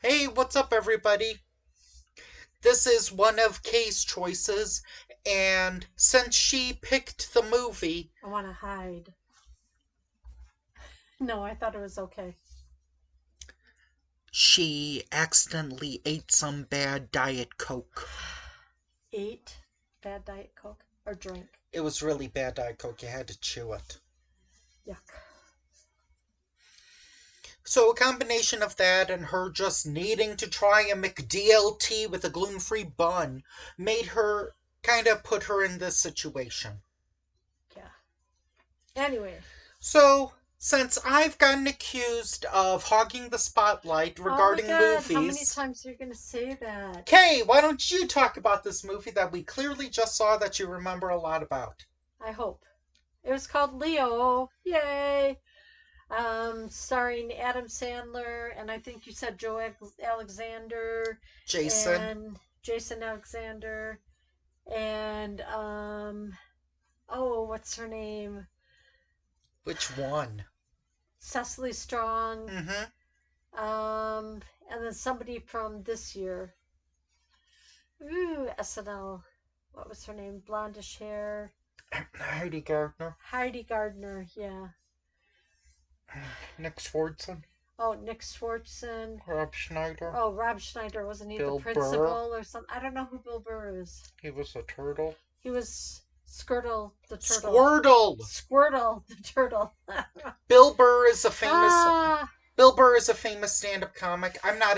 Hey, what's up, everybody? This is one of Kay's choices, and since she picked the movie, I want to hide. No, I thought it was okay. she accidentally ate some bad Diet Coke. Ate bad Diet Coke or drink. It was really bad Diet Coke, you had to chew it. Yuck. So, a combination of that and her just needing to try a McDLT with a gluten free bun made her kind of put her in this situation. Yeah. Anyway. So, since I've gotten accused of hogging the spotlight Oh my regarding god, how many movies, times are you going to say that? Kay, why don't you talk about this movie that we clearly just saw that you remember a lot about? I hope. It was called Leo. Yay. Starring Adam Sandler and I think you said Alexander Jason, and Jason Alexander and oh, what's her name? which one? Cecily Strong. Mm-hmm. And then somebody from this year. Ooh, SNL. What was her name? Blondish hair. Heidi Gardner, Heidi Gardner. Yeah. Nick Swardson, Oh, Nick Swartzen. Rob Schneider, Oh, Rob Schneider. Wasn't he the Bill Burr. principal or something? I don't know who Bill Burr is. He was a turtle. He was Skirtle the turtle. Squirtle. Squirtle the turtle. Bill Burr is a famous. Ah. Bill Burr is a famous stand-up comic. I'm not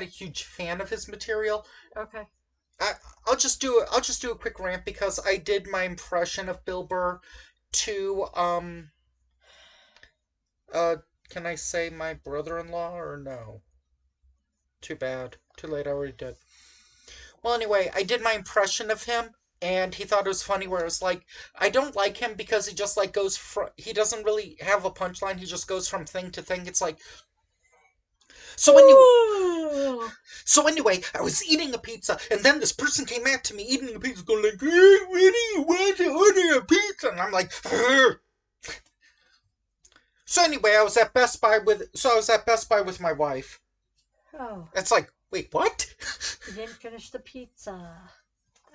a huge fan of his material. Okay. I, I'll just do a quick rant because I did my impression of Bill Burr to Uh, can I say my brother-in-law or no? Too bad. Too late, I already did. Well, anyway, I did my impression of him, and he thought it was funny where it's like, I don't like him because he just like goes from, he doesn't really have a punchline, he just goes from thing to thing. It's like, so anyway, Ooh. so anyway, I was eating a pizza, and then this person came at to me eating a pizza, going like, hey, what do you want to order a pizza? And I'm like, "Ugh." So anyway, I was at Best Buy with my wife. Oh, It's like, wait, what? you didn't finish the pizza.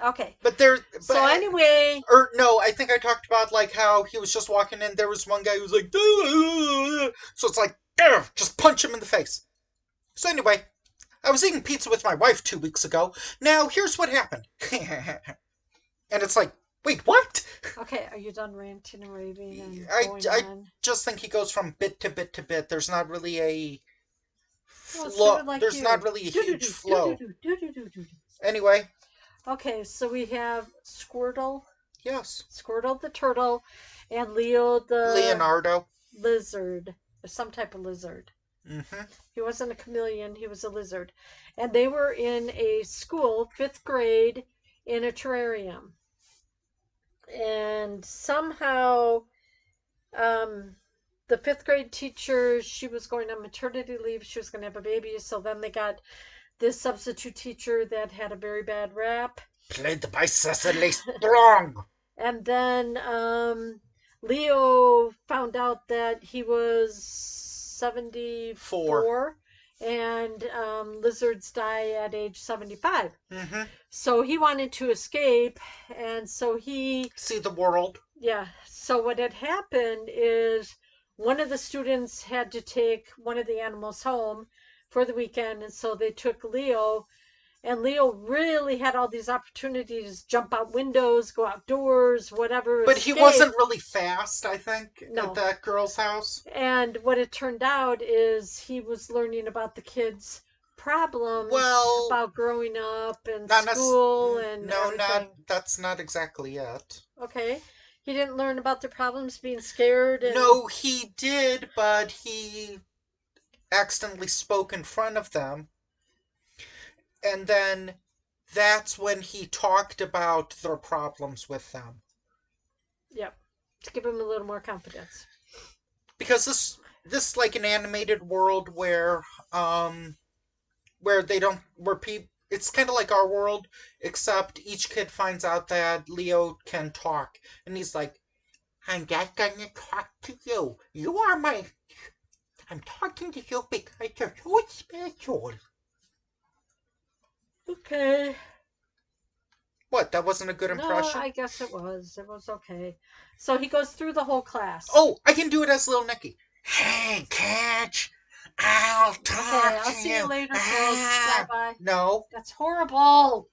Okay. But there, So anyway, or no, I think I talked about like how he was just walking in. There was one guy who was like, so it's like, just punch him in the face. So anyway, I was eating pizza with my wife 2 weeks ago. Now here's what happened, and it's like, wait, what? okay, are you done ranting and raving and I going I on? just think he goes from bit to bit to bit. There's not really a Well, it's sort flow. of like There's not you. really a Do do huge do do do flow. do do do do do. Anyway, Okay, so we have yes, Squirtle the turtle, and Leo the Leonardo. lizard, or some type of lizard. Mm-hmm. He wasn't a chameleon; he was a lizard, and they were in a school, fifth grade, in a terrarium, and somehow um, the fifth grade teacher, she was going on maternity leave. She was going to have a baby. So then they got this substitute teacher that had a very bad rap. Played by Cecily Strong. And then Leo found out that he was Four. 74 and lizards die at age 75. Mm-hmm. So he wanted to escape. And so he See the world. Yeah. So what had happened is one of the students had to take one of the animals home for the weekend, and so they took Leo. And Leo really had all these opportunities: jump out windows, go outdoors, whatever, But he escape. wasn't really fast, I think, at No. that girl's house. And what it turned out is he was learning about the kids' problems Well, about growing up and not school necessarily. and No, not. everything. That's not exactly it. Okay. He didn't learn about their problems, being scared and No, he did, but he accidentally spoke in front of them. And then that's when he talked about their problems with them. yep, to give him a little more confidence. Because this like an animated world where they don't where people it's kind of like our world, except each kid finds out that Leo can talk, and he's like, "I'm just gonna talk to you. You are my I'm talking to you because you're so special. Okay. What, that wasn't a good No, impression? I guess it was. It was okay. So he goes through the whole class. Oh, I can do it as Little Nicky. Hey, kids, I'll Okay, talk I'll to see you you. later, kids. Bye Ah. bye. No, That's horrible.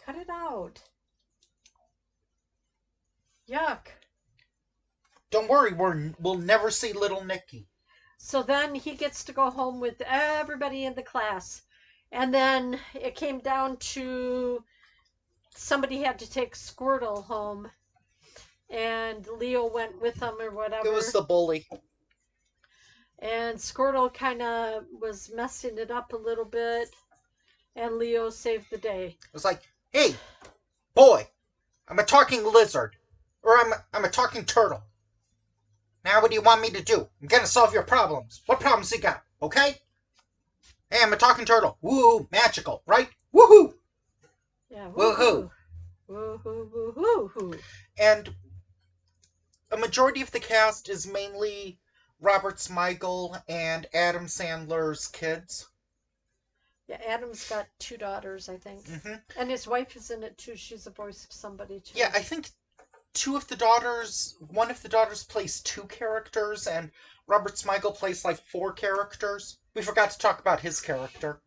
Cut it out. Yuck. don't worry, we'll never see Little Nicky. So then he gets to go home with everybody in the class. And then it came down to somebody had to take Squirtle home. And Leo went with them or It was whatever. the bully. And Squirtle kind of was messing it up a little bit. And Leo saved the day. It was like, hey, boy, I'm a talking lizard. Or I'm a talking turtle. Now what do you want me to do? I'm gonna solve your problems. What problems you got, okay? Hey, I'm a talking turtle. Woo, magical, right? Woohoo! Yeah, Woohoo! woohoo. Woohoo, woohoo, woohoo. And a majority of the cast is mainly Robert Smigel and Adam Sandler's kids. Yeah, Adam's got 2 daughters, I think. Mm-hmm. And his wife is in it too. She's the voice of somebody too. Yeah, I think one of the daughters plays 2 characters, and Robert Smigel plays like 4 characters. We forgot to talk about his character.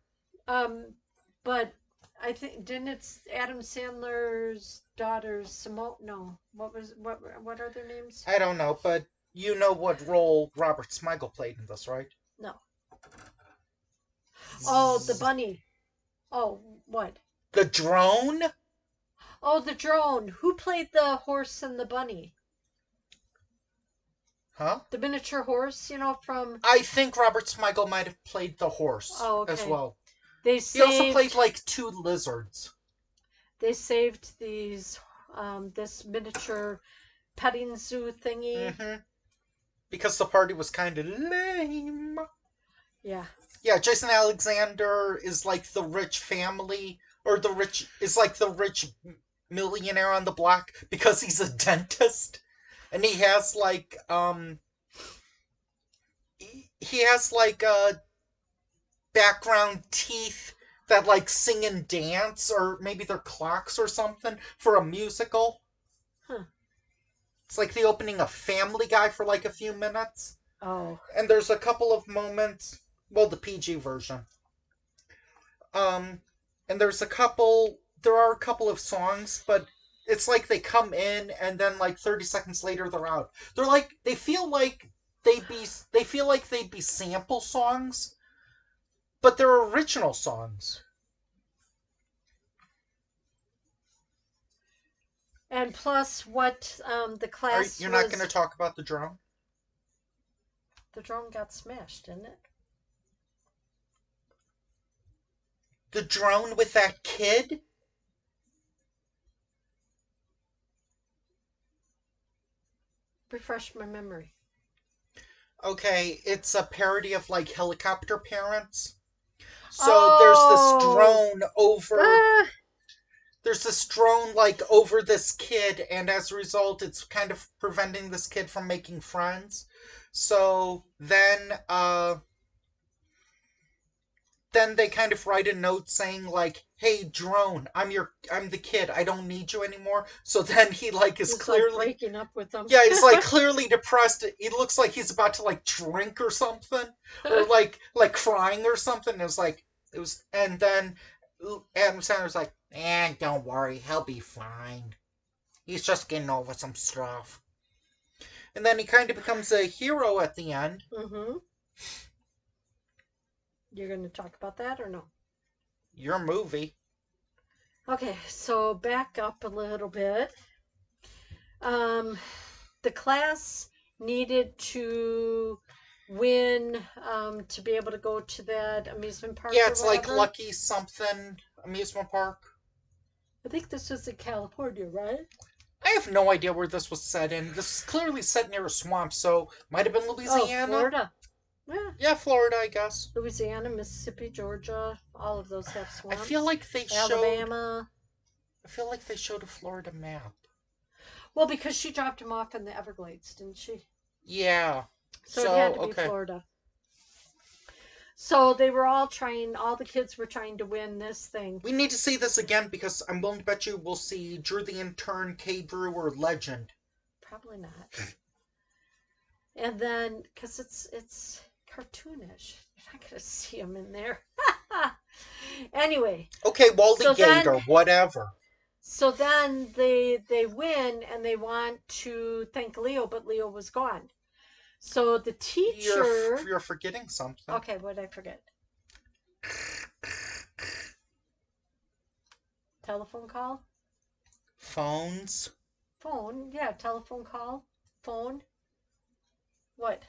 But I think didn't it's Adam Sandler's daughters Simone? No, what are their names? I don't know, but you know what role Robert Smigel played in this, right? No. Oh, the bunny. Oh, what? The drone? Oh, the drone. Who played the horse and the bunny? Huh? The miniature horse, from. I think Robert Smigel might have played the horse Oh, okay. as well. They He also played saved. like 2 lizards. They saved this miniature petting zoo thingy. Mm-hmm. Because the party was kind of lame. Yeah. Yeah, Jason Alexander is like the rich family, or is like the rich millionaire on the block because he's a dentist. And he has like, he has like, background teeth that like sing and dance, or maybe they're clocks or something, for a musical. Huh. It's like the opening of Family Guy for like a few minutes. Oh. And there's a couple of moments, well, the PG version. And there are a couple of songs, but it's like they come in and then like 30 seconds later they're out. They feel like they'd be sample songs, but they're original songs. And plus, what the class You're not going to talk about the drone? The drone got smashed, didn't it? The drone with that kid? Refresh my memory. Okay, it's a parody of like Helicopter Parents. So there's this drone over. Ah! There's this drone like over this kid, and as a result, it's kind of preventing this kid from making friends. So then they kind of write a note saying like, "Hey, drone, I'm the kid. I don't need you anymore." So then he like is He's clearly like breaking up with them. yeah, he's like clearly depressed. He looks like he's about to like drink or something, or like crying or something. And then Adam Sandler's like, don't worry, he'll be fine. He's just getting over some stuff. And then he kind of becomes a hero at the end. Mm-hmm. You're going to talk about that or no? Your movie. Okay, so back up a little bit. The class needed to win to be able to go to that amusement park. Yeah, it's like Lucky Something amusement park. I think this was in California, right? I have no idea where this was set in. This is clearly set near a swamp, so might have been Louisiana. Oh, Florida. Yeah, Florida, I guess. Louisiana, Mississippi, Georgia, all of those have swamps. I feel like they Alabama. showed a Florida map. Well, because she dropped him off in the Everglades, didn't she? Yeah. So it had to be Florida. So they were all the kids were trying to win this thing. We need to see this again because I'm willing to bet you we'll see Drew the Intern, K. Drew, or Legend. Probably not. And then, because it's cartoonish, you're not going to see him in there. Anyway. Okay, Wally So Gator, then, whatever. so then they win and they want to thank Leo, but Leo was gone. So the teacher. You're forgetting something. Okay, what did I forget? Telephone call? Phones. Phone, yeah, telephone call. Phone. What?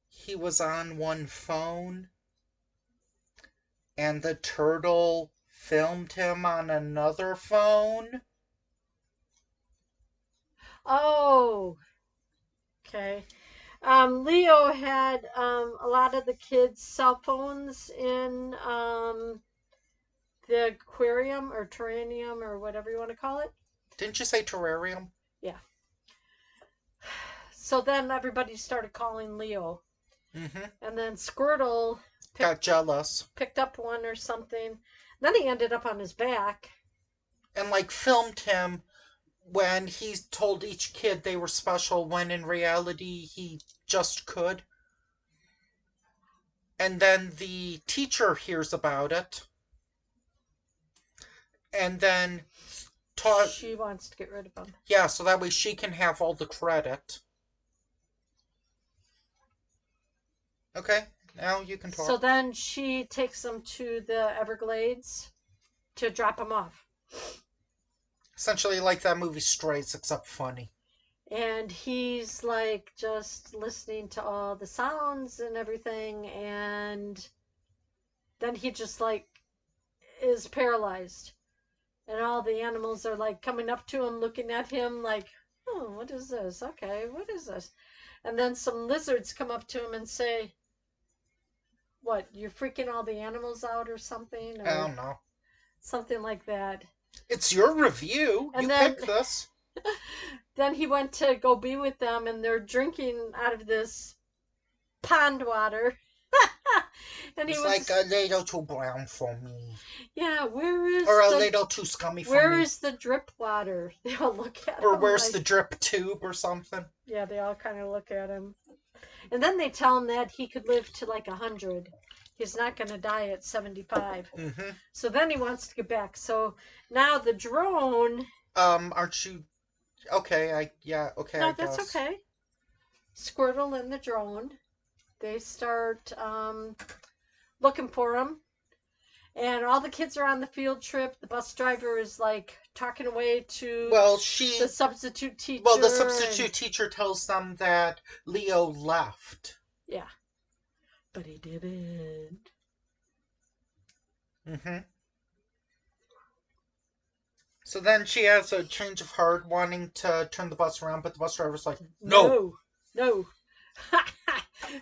He was on one phone, and the turtle filmed him on another phone. Oh, okay. Leo had a lot of the kids' cell phones in the aquarium or terrarium or whatever you want to call it. Didn't you say terrarium? Yeah. So then everybody started calling Leo. Mm-hmm. And then Squirtle got jealous. Picked up one or something. Then he ended up on his back. And like filmed him when he told each kid they were special when in reality he just could. And then the teacher hears about it. And then she wants to get rid of him. Yeah, so that way she can have all the credit. Okay, now you can talk. So then she takes him to the Everglades to drop him off. Essentially like that movie Strays, except funny. And he's like just listening to all the sounds and everything, and then he just like is paralyzed. And all the animals are like coming up to him, looking at him like, oh, what is this? Okay, what is this? And then some lizards come up to him and say, what, you're freaking all the animals out or something? Or I don't know. Something like that. It's your review. And you picked this. Then he went to go be with them, and they're drinking out of this pond water. And it's like a little too brown for me. Yeah, where is or a little too scummy for me. Where is the drip water? They all look at or him. Or where's the drip tube or something? Yeah, they all kind of look at him. And then they tell him that he could live to like 100. He's not going to die at 75. Mm-hmm. So then he wants to get back. So now the drone. Aren't you? Okay, okay. No, that's okay. Squirtle and the drone. They start looking for him. And all the kids are on the field trip. The bus driver is like talking away to the substitute teacher. Well, the substitute teacher tells them that Leo left. Yeah. But he didn't. Mm-hmm. So then she has a change of heart, wanting to turn the bus around, but the bus driver's like, no.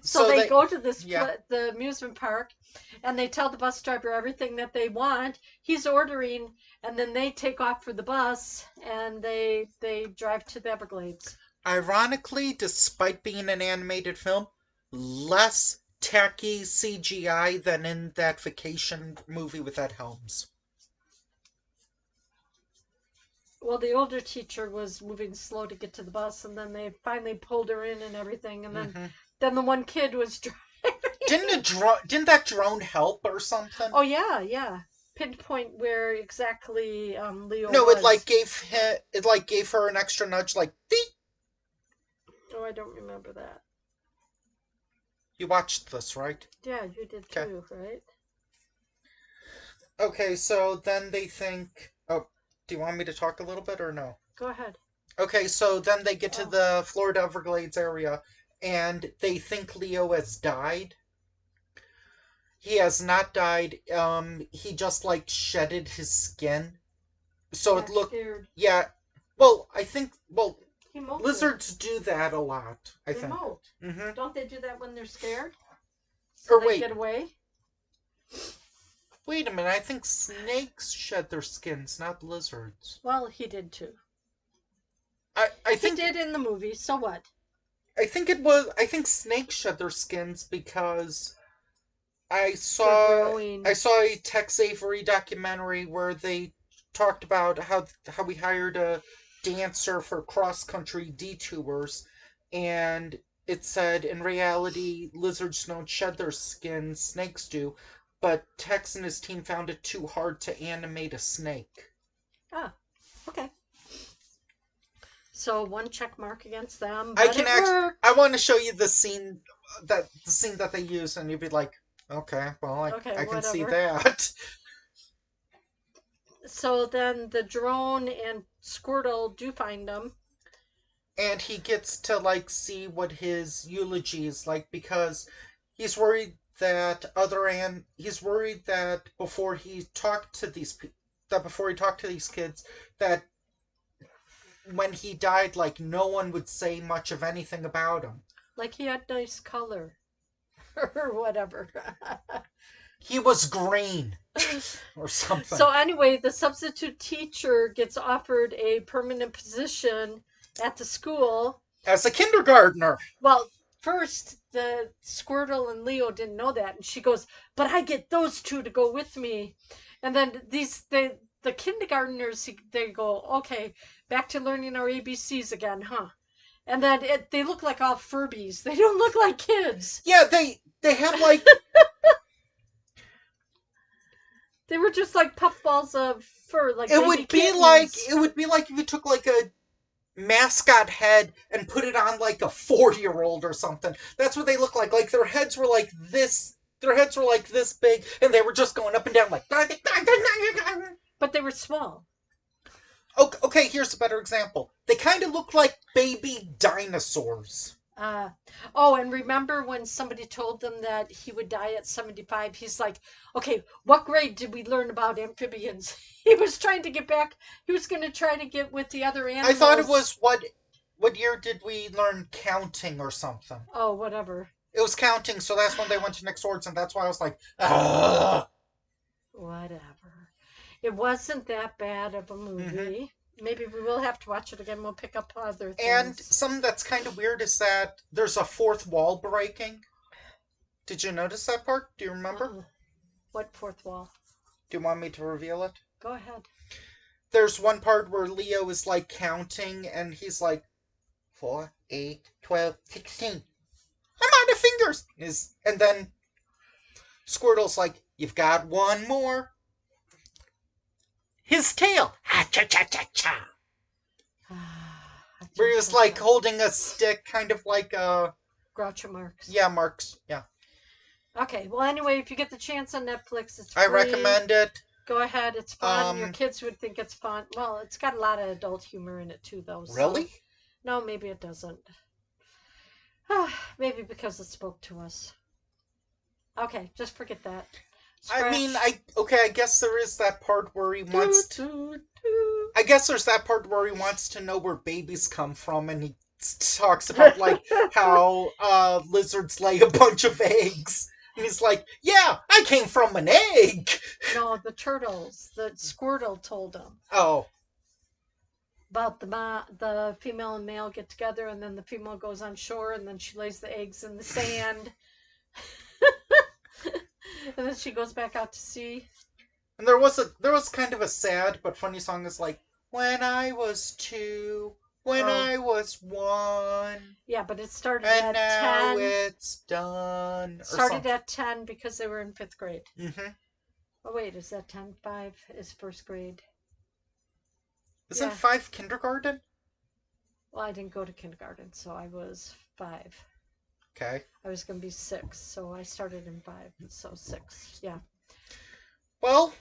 So they go to this the amusement park, and they tell the bus driver everything that they want. He's ordering, and then they take off for the bus, and they drive to the Everglades. Ironically, despite being an animated film, less tacky CGI than in that vacation movie with Ed Helms. Well, the older teacher was moving slow to get to the bus, and then they finally pulled her in and everything, and then the one kid was driving. Didn't that drone help or something? Oh yeah. Pinpoint where exactly Leo was. No, it gave her an extra nudge, like beep. Oh, I don't remember that. You watched this, right? Yeah, you did too, right? Okay, so then they think. Oh, do you want me to talk a little bit or no? Go ahead. Okay, so then they get to the Florida Everglades area, and they think Leo has died. He has not died. He just like shedded his skin, so it looked. Yeah. Well, I think. Well, lizards do that a lot. I think. Molt. Mm-hmm. Don't they do that when they're scared? So or wait. Get away. Wait a minute. I think snakes shed their skins, not lizards. Well, he did too. I think he did in the movie. So what? I think snakes shed their skins because I They're saw I growing. saw a Tex Avery documentary where they talked about how we hired a dancer for cross country detours, and it said in reality lizards don't shed their skin, snakes do, but Tex and his team found it too hard to animate a snake. Ah, okay. So one check mark against them, I but can it actually I worked. want to show you the scene that they use, and you'd be like, okay, well Okay, I can see whatever. that. So then the drone and Squirtle do find them. And he gets to like see what his eulogy is like because he's worried he's worried that before he talked to these kids that when he died like no one would say much of anything about him. Like he had nice color or whatever. He was green or something. So anyway, the substitute teacher gets offered a permanent position at the school. As a kindergartner. Well, first the Squirtle and Leo didn't know that, and she goes, "But I get those two to go with me." And then the kindergartners they go, "Okay, back to learning our ABCs again, huh?" And then they look like all Furbies. They don't look like kids. Yeah, they had like They were just like puffballs of fur, like it baby would be like kittens. it would be like if you took like a mascot head and put it on like a 4-year-old or something. That's what they look like. Like their heads were like this. Their heads were like this big, and they were just going up and down like. But they were small. Okay, here's a better example. They kind of look like baby dinosaurs. Uh, oh, and remember when somebody told them that he would die at 75? He's like, okay, what grade did we learn about amphibians? He was trying to get back. He was going to try to get with the other I thought it animals. was what year did we learn counting or something? Oh, whatever. It was counting, so that's when they went to Nick Swords, and that's why I was like, ugh. Whatever. It wasn't that bad of a Mm-hmm. movie. Maybe we will have to watch it again. We'll pick up other And things. something that's kind of weird is that there's a fourth wall breaking. Did you notice that part? Do you remember? Uh-uh. What fourth wall? Do you want me to reveal it? Go ahead. There's one part where Leo is like counting and he's like 4, 8, 12, 16. I'm out of fingers. And then Squirtle's like, you've got one more. His tail. Ha cha cha cha cha. Where he was like holding a stick, kind of like a Groucho Marx. yeah, Marks. Yeah. Okay. Well, anyway, if you get the chance on Netflix, it's I free. recommend it. Go ahead. It's fun. Your Um kids would think it's fun. Well, it's got a lot of adult humor in it too, though. So really? no, maybe it doesn't. Maybe because it spoke to us. Okay, just forget that. I mean, Scratch. I guess there is that part where he Do, wants to do, do. I guess there's that part where he wants to know where babies come from, and he talks about like how lizards lay a bunch of eggs, and he's like, "Yeah, I came from an egg." No, the turtles. The Squirtle told them Oh, about the female and male get together, and then the female goes on shore, and then she lays the eggs in the sand, and then she goes back out to sea. and there was kind of a sad but funny song. Is like, "When I was 2, when Oh, I was 1, yeah, but it started and at now 10. it's done," or Started something. at 10 because they were in fifth grade. Mm-hmm. Oh, wait, is that 10? 5 is first grade. Isn't Yeah. 5 kindergarten? Well, I didn't go to kindergarten, so I was 5. Okay. I was going to be 6, so I started in 5, so 6. Yeah. Well,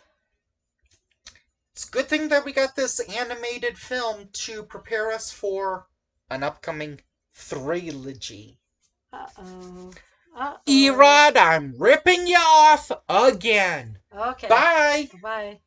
it's a good thing that we got this animated film to prepare us for an upcoming trilogy. Uh oh. Uh oh. Erod, I'm ripping you off again. Okay. Bye. Bye.